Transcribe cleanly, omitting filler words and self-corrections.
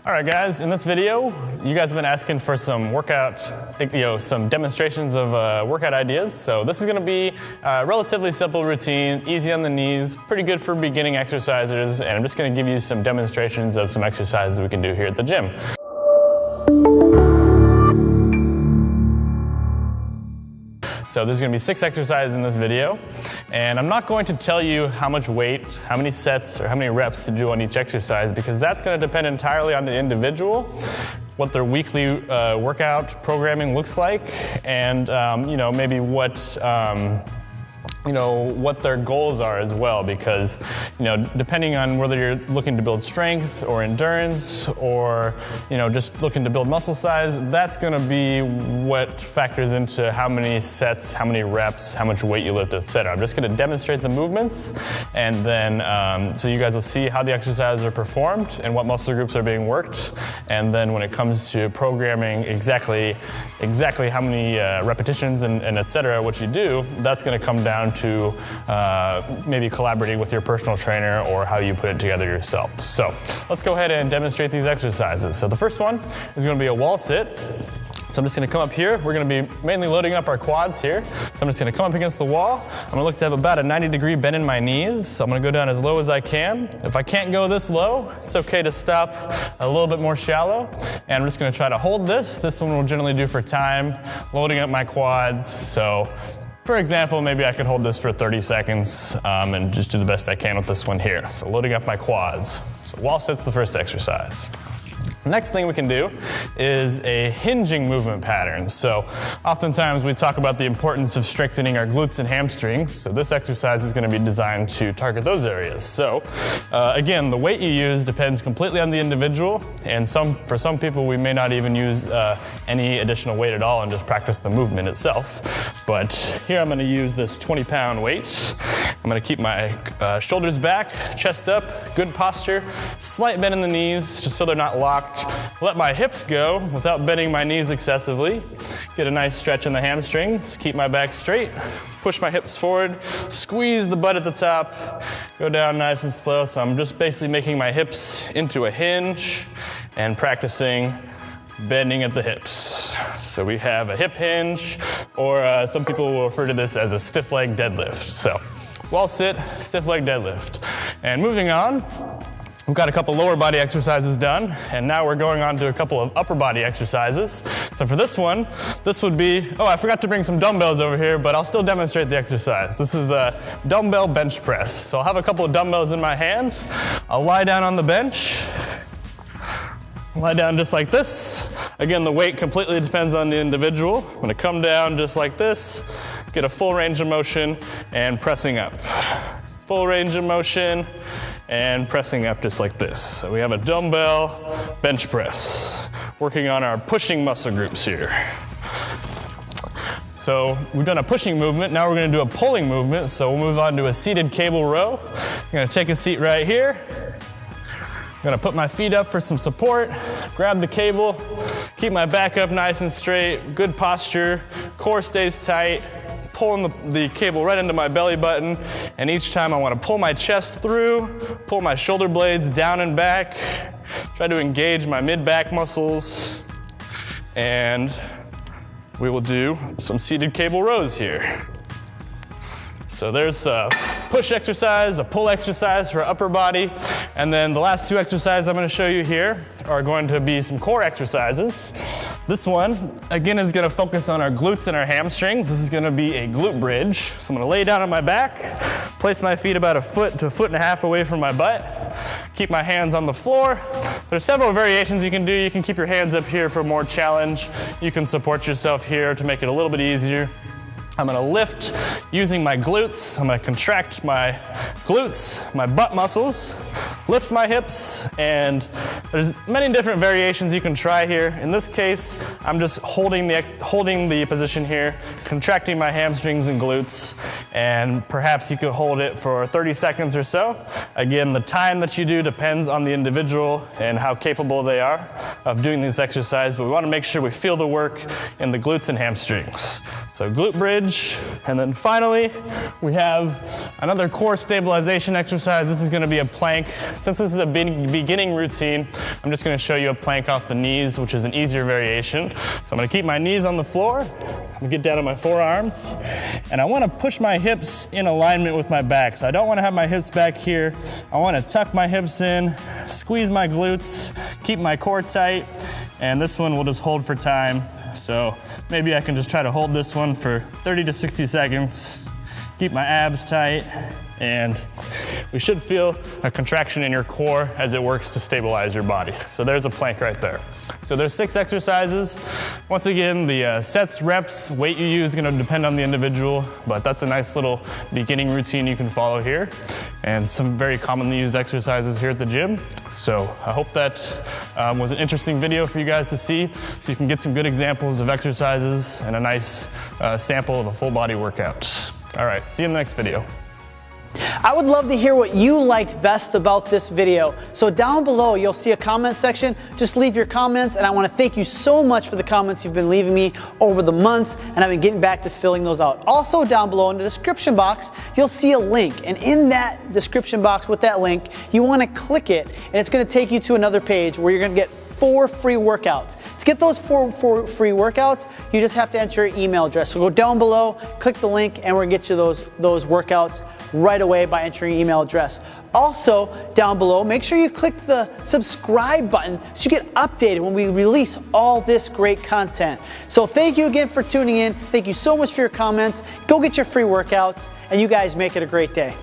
All right, guys, in this video, you guys have been asking for some some demonstrations of workout ideas. So this is gonna be a relatively simple routine, easy on the knees, pretty good for beginning exercisers, and I'm just gonna give you some demonstrations of some exercises we can do here at the gym. So there's gonna be 6 exercises in this video, and I'm not going to tell you how much weight, how many sets, or how many reps to do on each exercise, because that's gonna depend entirely on the individual, what their weekly workout programming looks like, and maybe what their goals are as well, because depending on whether you're looking to build strength or endurance or just looking to build muscle size, that's going to be what factors into how many sets, how many reps, how much weight you lift, etc. I'm just going to demonstrate the movements, and then so you guys will see how the exercises are performed and what muscle groups are being worked, and then when it comes to programming exactly how many repetitions and etc. what you do, that's going to come down to maybe collaborating with your personal trainer or how you put it together yourself. So let's go ahead and demonstrate these exercises. So the first one is going to be a wall sit. So I'm just going to come up here. We're going to be mainly loading up our quads here. So I'm just going to come up against the wall. I'm going to look to have about a 90-degree bend in my knees. So I'm going to go down as low as I can. If I can't go this low, it's okay to stop a little bit more shallow. And I'm just going to try to hold this. This one we'll generally do for time, loading up my quads. So for example, maybe I could hold this for 30 seconds and just do the best I can with this one here. So loading up my quads. So wall sit's the first exercise. The next thing we can do is a hinging movement pattern. So oftentimes we talk about the importance of strengthening our glutes and hamstrings. So this exercise is going to be designed to target those areas. So again, the weight you use depends completely on the individual, and for some people we may not even use any additional weight at all and just practice the movement itself. But here I'm going to use this 20-pound weight. I'm going to keep my shoulders back, chest up, good posture, slight bend in the knees just so they're not locked. Let my hips go without bending my knees excessively. Get a nice stretch in the hamstrings, keep my back straight, push my hips forward, squeeze the butt at the top, go down nice and slow. So I'm just basically making my hips into a hinge and practicing bending at the hips. So we have a hip hinge, or some people will refer to this as a stiff leg deadlift. So wall sit, stiff leg deadlift. And moving on, we've got a couple lower body exercises done, and now we're going on to a couple of upper body exercises. So for this one, this would be, I forgot to bring some dumbbells over here, but I'll still demonstrate the exercise. This is a dumbbell bench press. So I'll have a couple of dumbbells in my hand. I'll lie down on the bench. Lie down just like this. Again, the weight completely depends on the individual. I'm gonna come down just like this, get a full range of motion, and pressing up. Full range of motion, and pressing up just like this. So we have a dumbbell bench press, working on our pushing muscle groups here. So we've done a pushing movement, now we're gonna do a pulling movement, so we'll move on to a seated cable row. I'm gonna take a seat right here. I'm gonna put my feet up for some support, grab the cable, keep my back up nice and straight, good posture, core stays tight, pulling the cable right into my belly button, and each time I want to pull my chest through, pull my shoulder blades down and back, try to engage my mid-back muscles, and we will do some seated cable rows here. So there's a push exercise, a pull exercise for upper body, and then the last 2 exercises I'm going to show you here are going to be some core exercises. This one, again, is going to focus on our glutes and our hamstrings. This is going to be a glute bridge. So I'm going to lay down on my back, place my feet about 1 foot to 1.5 feet away from my butt, keep my hands on the floor. There's several variations you can do. You can keep your hands up here for more challenge. You can support yourself here to make it a little bit easier. I'm gonna lift using my glutes. I'm gonna contract my glutes, my butt muscles, lift my hips, and there's many different variations you can try here. In this case, I'm just holding the position here, contracting my hamstrings and glutes, and perhaps you could hold it for 30 seconds or so. Again, the time that you do depends on the individual and how capable they are of doing this exercise, but we wanna make sure we feel the work in the glutes and hamstrings. So glute bridge, bridge. And then finally, we have another core stabilization exercise. This is gonna be a plank. Since this is a beginning routine, I'm just gonna show you a plank off the knees, which is an easier variation. So I'm gonna keep my knees on the floor. I'm gonna get down on my forearms, and I wanna push my hips in alignment with my back. So I don't wanna have my hips back here. I wanna tuck my hips in, squeeze my glutes, keep my core tight, and this one will just hold for time. So maybe I can just try to hold this one for 30 to 60 seconds, keep my abs tight, and we should feel a contraction in your core as it works to stabilize your body. So there's a plank right there. So there's 6 exercises. Once again, the sets, reps, weight you use is gonna depend on the individual, but that's a nice little beginning routine you can follow here, and some very commonly used exercises here at the gym. So I hope that was an interesting video for you guys to see, so you can get some good examples of exercises and a nice sample of a full body workout. All right, see you in the next video. I would love to hear what you liked best about this video. So down below, you'll see a comment section. Just leave your comments, and I want to thank you so much for the comments you've been leaving me over the months, and I've been getting back to filling those out. Also down below in the description box, you'll see a link, and in that description box with that link, you want to click it, and it's going to take you to another page where you're going to get 4 free workouts. To get those 4 free workouts, you just have to enter your email address. So go down below, click the link, and we're gonna get you those workouts right away by entering your email address. Also, down below, make sure you click the subscribe button so you get updated when we release all this great content. So thank you again for tuning in. Thank you so much for your comments. Go get your free workouts, and you guys make it a great day.